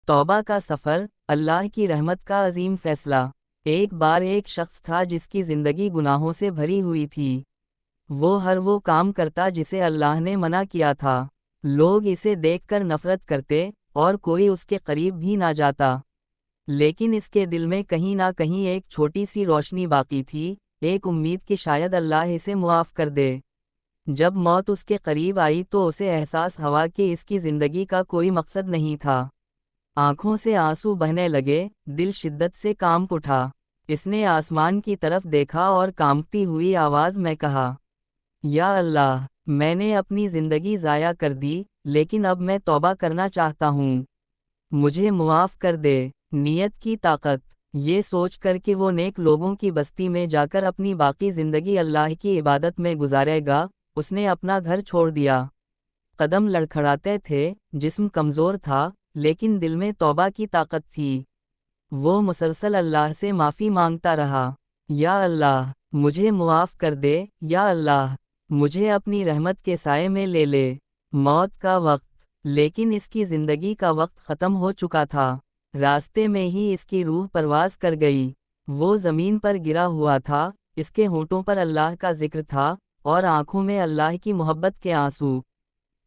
توبہ کا سفر، اللہ کی رحمت کا عظیم فیصلہ۔ ایک بار ایک شخص تھا جس کی زندگی گناہوں سے بھری ہوئی تھی۔ وہ ہر وہ کام کرتا جسے اللہ نے منع کیا تھا۔ لوگ اسے دیکھ کر نفرت کرتے اور کوئی اس کے قریب بھی نہ جاتا۔ لیکن اس کے دل میں کہیں نہ کہیں ایک چھوٹی سی روشنی باقی تھی، ایک امید کہ شاید اللہ اسے معاف کر دے۔ جب موت اس کے قریب آئی تو اسے احساس ہوا کہ اس کی زندگی کا کوئی مقصد نہیں تھا۔ آنکھوں سے آنسو بہنے لگے، دل شدت سے کانپ اٹھا۔ اس نے آسمان کی طرف دیکھا اور کانپتی ہوئی آواز میں کہا، یا اللہ، میں نے اپنی زندگی ضائع کر دی، لیکن اب میں توبہ کرنا چاہتا ہوں، مجھے معاف کر دے۔ نیت کی طاقت۔ یہ سوچ کر کہ وہ نیک لوگوں کی بستی میں جا کر اپنی باقی زندگی اللہ کی عبادت میں گزارے گا، اس نے اپنا گھر چھوڑ دیا۔ قدم لڑکھڑاتے تھے، جسم کمزور تھا، لیکن دل میں توبہ کی طاقت تھی۔ وہ مسلسل اللہ سے معافی مانگتا رہا، یا اللہ، مجھے معاف کر دے، یا اللہ، مجھے اپنی رحمت کے سائے میں لے لے۔ موت کا وقت۔ لیکن اس کی زندگی کا وقت ختم ہو چکا تھا۔ راستے میں ہی اس کی روح پرواز کر گئی۔ وہ زمین پر گرا ہوا تھا، اس کے ہونٹوں پر اللہ کا ذکر تھا اور آنکھوں میں اللہ کی محبت کے آنسو۔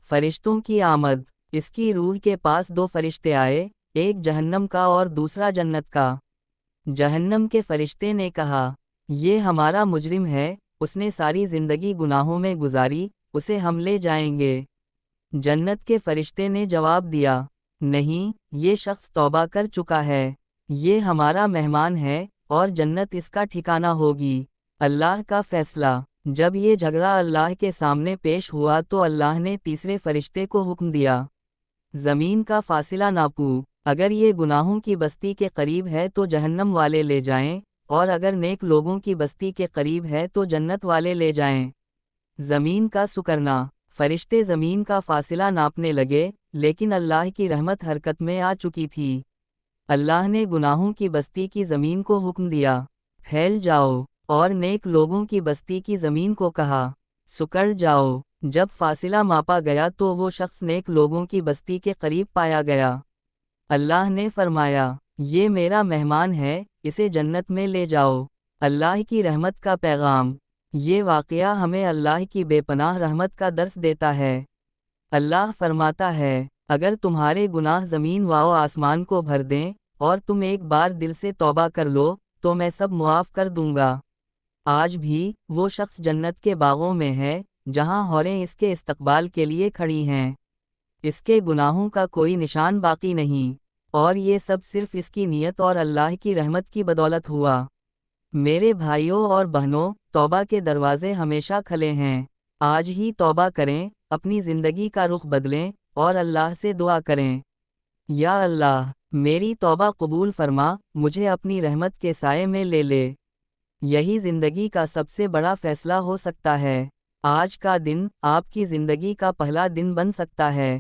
فرشتوں کی آمد۔ اس کی روح کے پاس دو فرشتے آئے، ایک جہنم کا اور دوسرا جنت کا۔ جہنم کے فرشتے نے کہا، یہ ہمارا مجرم ہے، اس نے ساری زندگی گناہوں میں گزاری، اسے ہم لے جائیں گے۔ جنت کے فرشتے نے جواب دیا، نہیں، یہ شخص توبہ کر چکا ہے، یہ ہمارا مہمان ہے اور جنت اس کا ٹھکانہ ہوگی۔ اللہ کا فیصلہ۔ جب یہ جھگڑا اللہ کے سامنے پیش ہوا تو اللہ نے تیسرے فرشتے کو حکم دیا، زمین کا فاصلہ ناپو، اگر یہ گناہوں کی بستی کے قریب ہے تو جہنم والے لے جائیں، اور اگر نیک لوگوں کی بستی کے قریب ہے تو جنت والے لے جائیں۔ زمین کا سکرنا۔ فرشتے زمین کا فاصلہ ناپنے لگے، لیکن اللہ کی رحمت حرکت میں آ چکی تھی۔ اللہ نے گناہوں کی بستی کی زمین کو حکم دیا، پھیل جاؤ، اور نیک لوگوں کی بستی کی زمین کو کہا، سکڑ جاؤ۔ جب فاصلہ ماپا گیا تو وہ شخص نیک لوگوں کی بستی کے قریب پایا گیا۔ اللہ نے فرمایا، یہ میرا مہمان ہے، اسے جنت میں لے جاؤ۔ اللہ کی رحمت کا پیغام۔ یہ واقعہ ہمیں اللہ کی بے پناہ رحمت کا درس دیتا ہے۔ اللہ فرماتا ہے، اگر تمہارے گناہ زمین و آسمان کو بھر دیں اور تم ایک بار دل سے توبہ کر لو تو میں سب معاف کر دوں گا۔ آج بھی وہ شخص جنت کے باغوں میں ہے جہاں حوریں اس کے استقبال کے لیے کھڑی ہیں۔ اس کے گناہوں کا کوئی نشان باقی نہیں، اور یہ سب صرف اس کی نیت اور اللہ کی رحمت کی بدولت ہوا۔ میرے بھائیوں اور بہنوں، توبہ کے دروازے ہمیشہ کھلے ہیں۔ آج ہی توبہ کریں، اپنی زندگی کا رخ بدلیں اور اللہ سے دعا کریں، یا اللہ، میری توبہ قبول فرما، مجھے اپنی رحمت کے سائے میں لے لے۔ یہی زندگی کا سب سے بڑا فیصلہ ہو سکتا ہے۔ آج کا دن آپ کی زندگی کا پہلا دن بن سکتا ہے۔